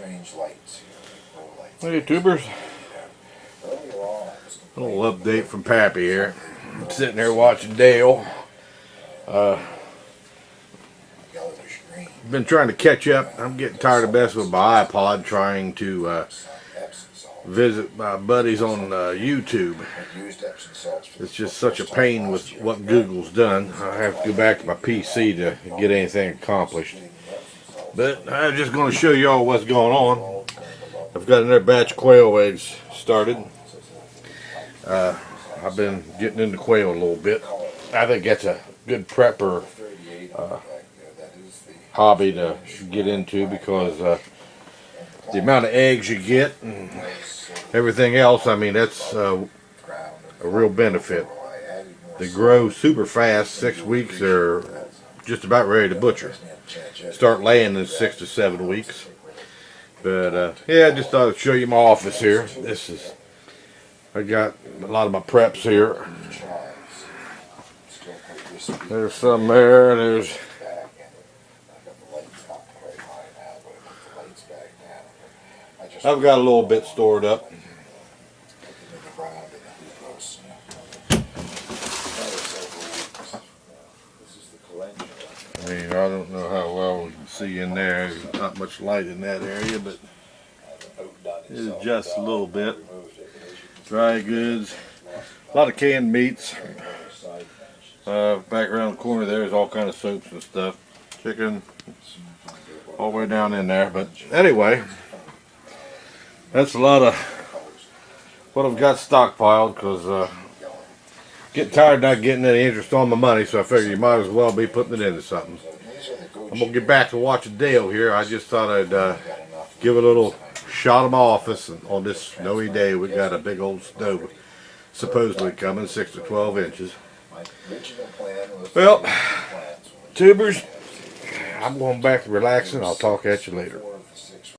Hey YouTubers, a little update from Pappy here. I'm sitting there watching Dale. Been trying to catch up. I'm getting tired of messing with my iPod trying to visit my buddies on YouTube. It's just such a pain with what Google's done. I have to go back to my PC to get anything accomplished. But I'm just going to show y'all what's going on. I've got another batch of quail eggs started. I've been getting into quail a little bit. I think that's a good prepper hobby to get into because the amount of eggs you get and everything else, I mean, that's a real benefit. They grow super fast. 6 weeks they're just about ready to butcher. Start laying in 6 to 7 weeks. But yeah, I just thought I'd show you my office here. I got a lot of my preps here. There's some there. I've got a little bit stored up. I mean, I don't know how well we can see in there. There's not much light in that area, but it's just a little bit. Dry goods, a lot of canned meats. Back around the corner there's all kind of soaps and stuff. Chicken, all the way down in there. But anyway, that's a lot of what I've got stockpiled because getting tired of not getting any interest on my money, so I figured you might as well be putting it into something. I'm going to get back to watching Dale here. I just thought I'd give a little shot of my office. And on this snowy day, we got a big old snow supposedly coming, 6 to 12 inches. Well, tubers, I'm going back to relaxing. I'll talk at you later.